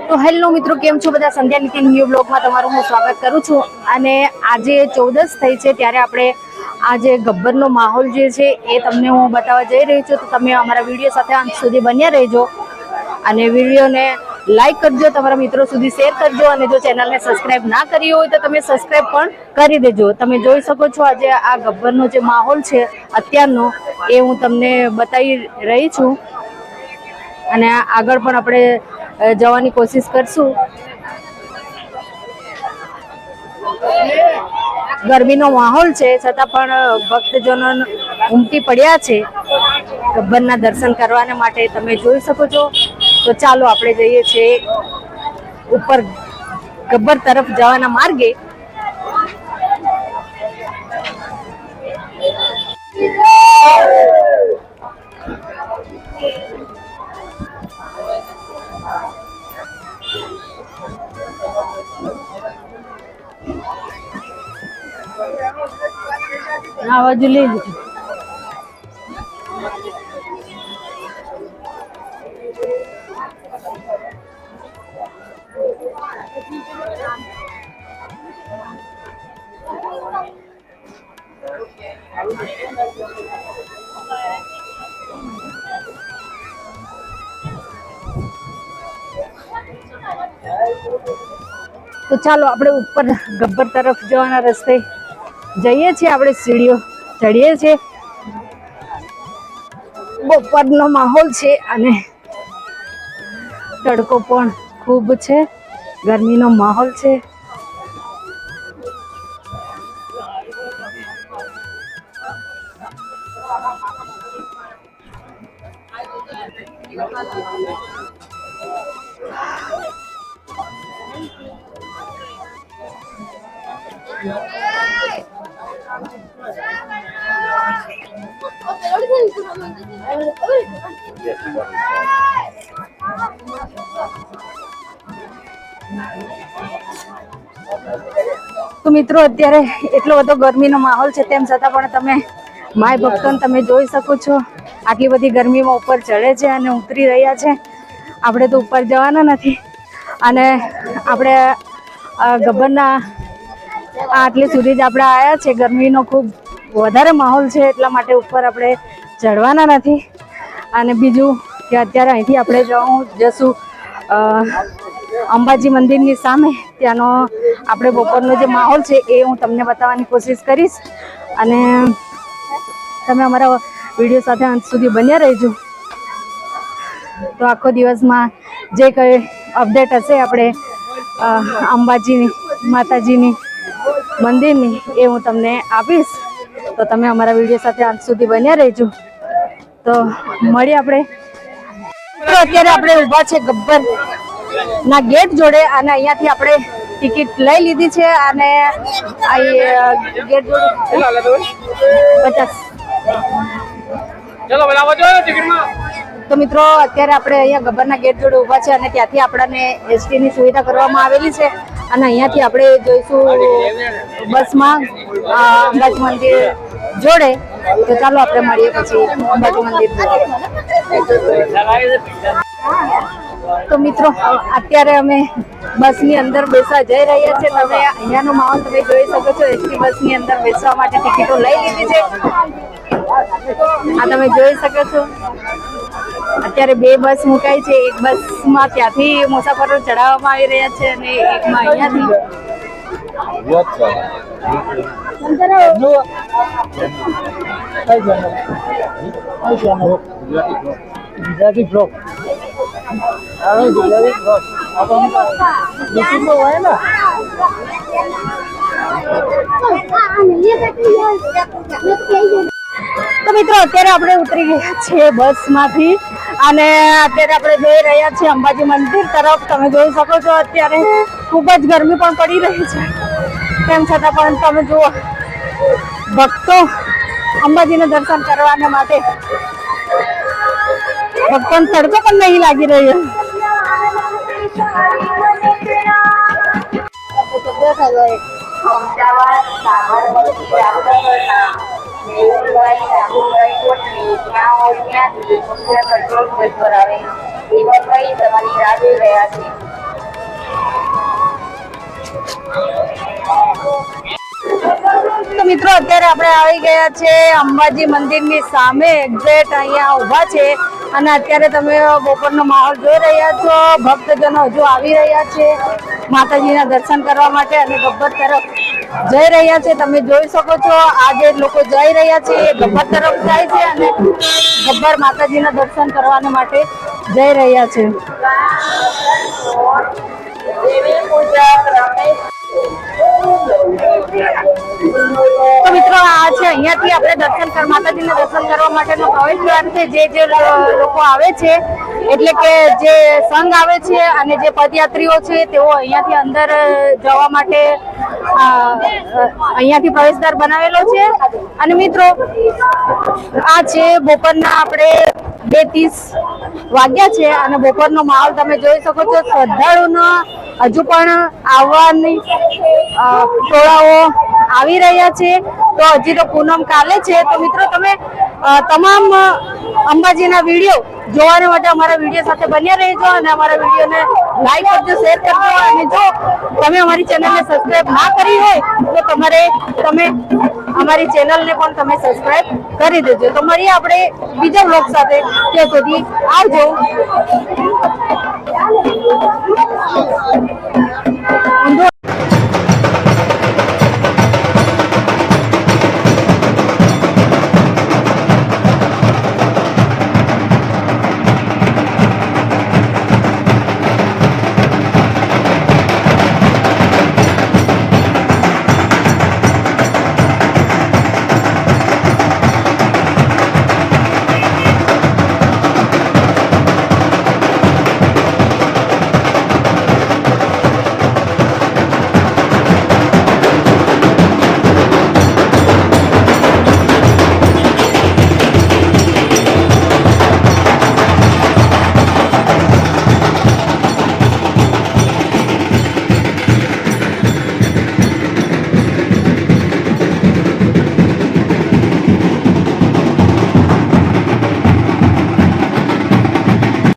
तो हेलो मित्रों, केम छो बधा? संध्या नीति न्यू ब्लॉग में तमारुं हुं स्वागत करूं छुं। अने आजे 14 થઈ છે ત્યારે આપણે આજે ગબ્બરનો માહોલ જે છે એ તમને હું બતાવવા જઈ રહી છું। તો તમે અમારા વિડીયો સાથે અંત સુધી બન્યા રહેજો અને વિડીયોને લાઈક કરજો, તમારા મિત્રો સુધી શેર કરજો અને જો ચેનલને સબસ્ક્રાઇબ ના કરી હોય તો તમે સબસ્ક્રાઇબ પણ કરી દેજો। તમે જોઈ શકો છો આજે આ ગબ્બરનો જે માહોલ છે અત્યારનો એ હું તમને બતાવી રહી છું અને આગળ પણ આપણે જવાની કોશિશ કરશું। ગરમીનો માહોલ છે છતાં પણ ભક્તજનો ઉમટી પડ્યા છે ગબ્બરના દર્શન કરવાને માટે, તમે જોઈ શકો છો। તો ચાલો આપણે જઈએ છીએ ઉપર ગબ્બર તરફ જવાના માર્ગે। આ બાજુ લઈ લીધું। तो ચાલો આપણે ઉપર ગબ્બર તરફ જવાના રસ્તે જઈએ છીએ। આપણે સીડીઓ ચડીએ છીએ। બપોરનો માહોલ છે અને તડકો પણ ખૂબ છે, ગરમીનો માહોલ છે। तो मित्रों अत्यारे एटलो बधो गरमीनो माहोल छे तेम छतां पण तमे माय भक्तोने तमे जोई शको छो आटली बधी गरमीमां उपर चढ़े छे अने उतरी रह्या छे। आपणे तो उपर जवाना नथी अने आपणे गब्बરના आटले सुधी ज आपणे आया छे। गरमीनो खूब વધારે માહોલ છે એટલા માટે ઉપર આપણે ચડવાના નથી। અને બીજું કે અત્યારે અહીંથી આપણે જશું અંબાજી મંદિરની સામે, ત્યાંનો આપણે બપોરનો જે માહોલ છે એ હું તમને બતાવવાની કોશિશ કરીશ અને તમે અમારા વિડીયો સાથે અંત સુધી બન્યા રહેજો। તો આખો દિવસમાં જે કંઈ અપડેટ હશે આપણે અંબાજી માતાજીની મંદિરની એ હું તમને આપીશ। तो तमे अमरा वीडियो साथे अंत सुधी बन्या रहेजो। तो मळीए आपणे। तो अत्यारे आपणे ऊभा छे गब्बर ना गेट जोड़े अने अहींयाथी आपणे टिकिट लई लीधी छे अने आ गेट जोड़े 50 चलो बनावो जो टिकिट में। तो मित्रों अत्यारे आपणे अहींया गब्बરના गेट जोड़े ऊभा छे अने त्यांथी आपणाने एसटी ની सुविधा કરવામાં आवेली छे અને અહીંયાથી આપણે જોઈશું બસમાં અંબાજી મંદિર જોડે। તો ચાલો આપણે મળીએ પછી અંબાજી મંદિર। તો મિત્રો અત્યારે અમે બસની અંદર બેસવા જઈ રહ્યા છે। તમે અહીંયાનો માહોલ તમે જોઈ શકો છો। એસટી બસની અંદર બેસવા માટે ટિકિટો લઈ લીધી છે। આ તમે જોઈ શકો છો અત્યારે બે બસ મુકાઈ છે। એક બસમાં ત્યાંથી મુસાફરો ચડાવવામાં આવી રહ્યા છે અને એકમાં અહીંયાથી। ગુજરાતી બ્લોક तो मित्रों अत्यारे आपणे उतरी गया छे बसमांथी અને અત્યારે આપણે જઈ રહ્યા છીએ અંબાજી મંદિર તરફ। તમે જોઈ શકો છો અત્યારે ખૂબ જ ગરમી પણ પડી રહી છે, તેમ છતાં પણ તમે જુઓ ભક્તો અંબાજીના દર્શન કરવાને માટે ભક્તોને તડકો પણ નહીં લાગી રહ્યો। અમદાવાદ સાબરમતી જામનગરના મેળવાઈ રાહુલભાઈ કોટની ત્યાં હોય ત્યાંથી મુખ્ય કંટ્રોલ પોઈન્ટ પર આવે હિંમતભાઈ તમારી રાહ જોઈ રહ્યા છે. તો મિત્રો અત્યારે આપણે આવી ગયા છે અંબાજી મંદિરની સામે, એક્ઝેક્ટ અહીંયા ઊભા છે અને અત્યારે તમે બપોરનો માહોલ જોઈ રહ્યા છો. ભક્તજનો હજુ આવી રહ્યા છે માતાજીના દર્શન કરવા માટે અને ગબ્બર તરફ જઈ રહ્યા છે. તમે જોઈ શકો છો આ જે લોકો જઈ રહ્યા છે એ ગબ્બર તરફ જાય છે અને ગબ્બર માતાજીના દર્શન કરવા માટે જઈ રહ્યા છે. દેવી પૂજક રમેશ તો મિત્રો આ છે અહીંયાથી આપણે માતાજીના દર્શન કરવા માટેનો પ્રવેશ દ્વાર છે. જે લોકો આવે છે એટલે કે જે સંઘ આવે છે અને જે પદયાત્રીઓ છે તેઓ અહીંયાથી અંદર જવા માટે અહીંયાથી પ્રવેશદ્વાર બનાવેલો છે. અને મિત્રો આ છે બપોરના આપણે 2:30 વાગ્યા છે અને બપોરનો માહોલ તમે જોઈ શકો છો. શ્રદ્ધાળુનો હજુ પણ આવવાની ટોળાઓ આવી રહ્યા છે. તો હજી તો પૂનમ કાલે છે. તો મિત્રો તમે તમામ અંબાજીના વિડીયો જોવા માટે અમારા વિડીયો સાથે બન્યા રહેજો અને અમારા વિડીયોને લાઈક કરજો, શેર કરજો. અને જો તમે અમારી ચેનલને સબસ્ક્રાઇબ ના કરી હોય તો તમે અમારી ચેનલને પણ તમે સબસ્ક્રાઇબ કરી દેજો. તો મળીએ આપણે બીજા બ્લોગ સાથે. ત્યાં સુધી આવજો.